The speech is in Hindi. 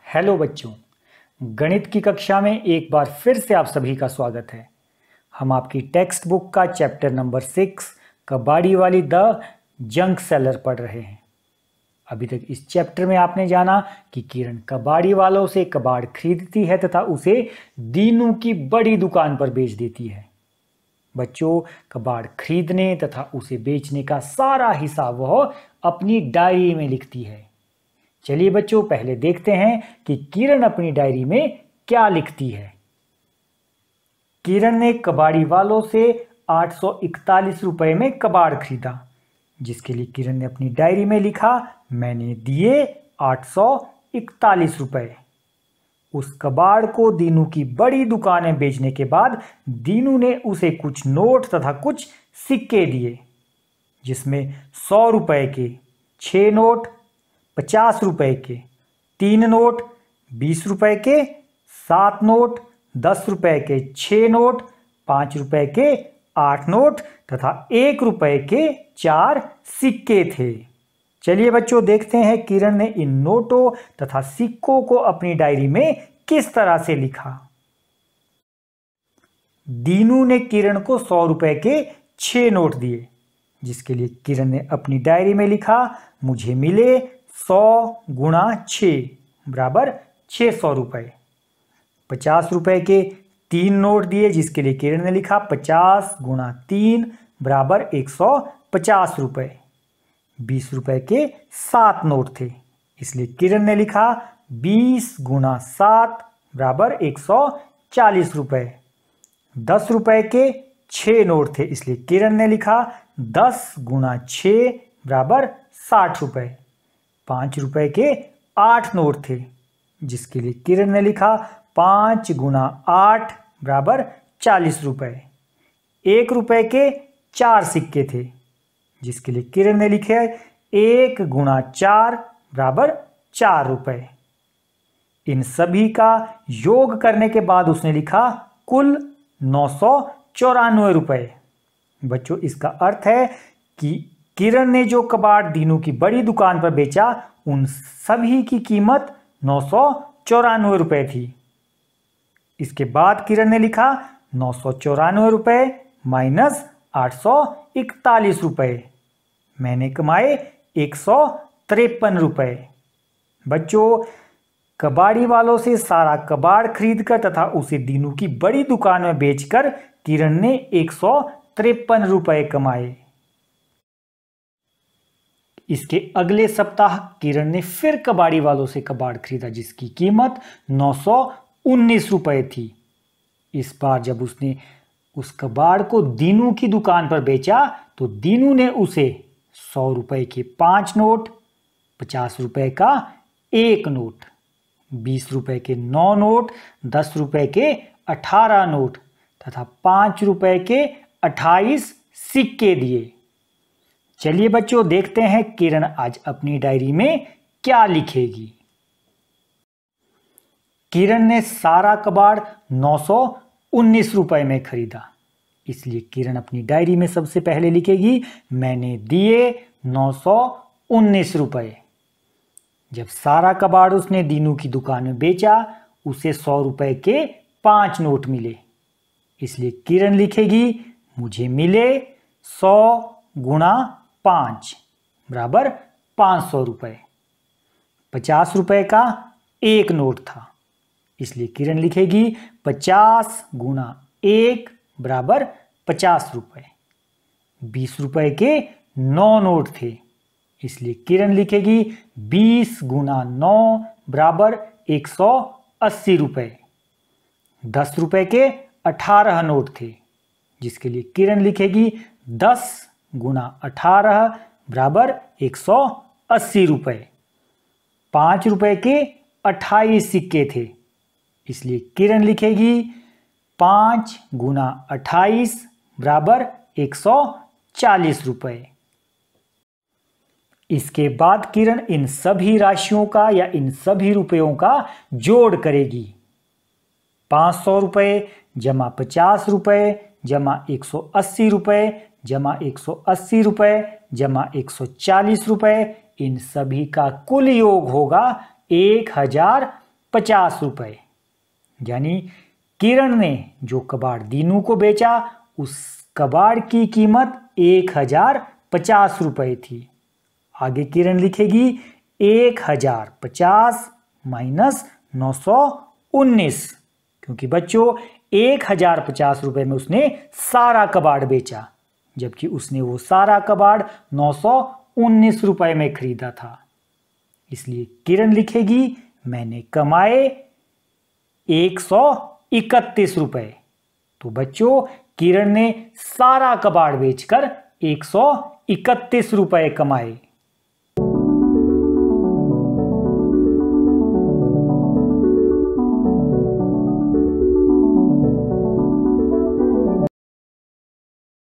हेलो बच्चों, गणित की कक्षा में एक बार फिर से आप सभी का स्वागत है। हम आपकी टेक्स्ट बुक का चैप्टर नंबर 6 कबाड़ी वाली द जंक सेलर पढ़ रहे हैं। अभी तक इस चैप्टर में आपने जाना कि किरण कबाड़ी वालों से कबाड़ खरीदती है तथा उसे दीनू की बड़ी दुकान पर बेच देती है। बच्चों, कबाड़ खरीदने तथा उसे बेचने का सारा हिसाब वह अपनी डायरी में लिखती है। चलिए बच्चों, पहले देखते हैं कि किरण अपनी डायरी में क्या लिखती है। किरण ने कबाड़ी वालों से 841 रुपए में कबाड़ खरीदा, जिसके लिए किरण ने अपनी डायरी में लिखा, मैंने दिए 841 रुपए। उस कबाड़ को दीनू की बड़ी दुकान में बेचने के बाद दीनू ने उसे कुछ नोट तथा कुछ सिक्के दिए, जिसमें 100 रुपए के 6 नोट, 50 रुपए के 3 नोट, 20 रुपए के 7 नोट, 10 रुपए के 6 नोट, 5 रुपए के 8 नोट तथा 1 रुपए के 4 सिक्के थे। चलिए बच्चों, देखते हैं किरण ने इन नोटों तथा सिक्कों को अपनी डायरी में किस तरह से लिखा। दीनू ने किरण को 100 रुपए के 6 नोट दिए, जिसके लिए किरण ने अपनी डायरी में लिखा, मुझे मिले 100 गुणा 6 बराबर 600 रुपए। 50 रुपए के 3 नोट दिए, जिसके लिए किरण ने लिखा 50 गुणा 3 बराबर 150 रुपए। 20 रुपए के 7 नोट थे, इसलिए किरण ने लिखा 20 गुणा 7 बराबर 140 रुपए। 10 रुपए के 6 नोट थे, इसलिए किरण ने लिखा 10 गुणा 6 बराबर 60 रुपए। 5 रुपए के 8 नोट थे, जिसके लिए किरण ने लिखा 5 गुणा 8 बराबर 40 रुपए। 1 रुपए के 4 सिक्के थे, जिसके लिए किरण ने लिखे 1 गुणा 4 बराबर 4 रुपए। इन सभी का योग करने के बाद उसने लिखा कुल 994 रुपए। बच्चों, इसका अर्थ है कि किरण ने जो कबाड़ दीनू की बड़ी दुकान पर बेचा, उन सभी की कीमत 994 रुपए थी। इसके बाद किरण ने लिखा 994 रुपए माइनस 841 रुपए। मैंने कमाए 153 रुपए। बच्चों, कबाड़ी वालों से सारा कबाड़ खरीदकर तथा उसे दीनू की बड़ी दुकान में बेचकर किरण ने 153 रुपए कमाए। इसके अगले सप्ताह किरण ने फिर कबाड़ी वालों से कबाड़ खरीदा, जिसकी कीमत 919 रुपए थी। इस बार जब उसने उस कबाड़ को दीनू की दुकान पर बेचा, तो दीनू ने उसे 100 रुपए के 5 नोट, 50 रुपए का 1 नोट, 20 रुपए के 9 नोट, 10 रुपए के 18 नोट तथा 5 रुपए के 28 सिक्के दिए। चलिए बच्चों, देखते हैं किरण आज अपनी डायरी में क्या लिखेगी। किरण ने सारा कबाड़ 919 रुपए में खरीदा, इसलिए किरण अपनी डायरी में सबसे पहले लिखेगी, मैंने दिए 919 रुपए। जब सारा कबाड़ उसने दीनू की दुकान में बेचा, उसे 100 रुपए के 5 नोट मिले, इसलिए किरण लिखेगी, मुझे मिले 100 गुणा 5 बराबर 500 रुपए। 50 रुपए का 1 नोट था, इसलिए किरण लिखेगी 50 गुणा 1 बराबर 50 रुपए। 20 रुपए के 9 नोट थे, इसलिए किरण लिखेगी 20 गुणा 9 बराबर 180 रुपए। 10 रुपए के 18 नोट थे, जिसके लिए किरण लिखेगी 10 गुणा 18 बराबर 180 रुपए। 5 रुपए के 28 सिक्के थे, इसलिए किरण लिखेगी 5 गुणा 28 बराबर 140 रुपए। इसके बाद किरण इन सभी राशियों का या इन सभी रुपयों का जोड़ करेगी। 500 रुपए जमा 50 रुपए जमा 180 रुपए जमा 180 रुपए जमा 140 रुपए, इन सभी का कुल योग होगा 1000 रुपए। यानी किरण ने जो कबाड़ दीनू को बेचा उस कबाड़ की कीमत 1050 रुपए थी। आगे किरण लिखेगी 1050 माइनस 919, क्योंकि बच्चों 1050 रुपए में उसने सारा कबाड़ बेचा, जबकि उसने वो सारा कबाड़ 919 रुपए में खरीदा था। इसलिए किरण लिखेगी मैंने कमाए 131 रुपए। तो बच्चों किरण ने सारा कबाड़ बेचकर 131 रुपए कमाए।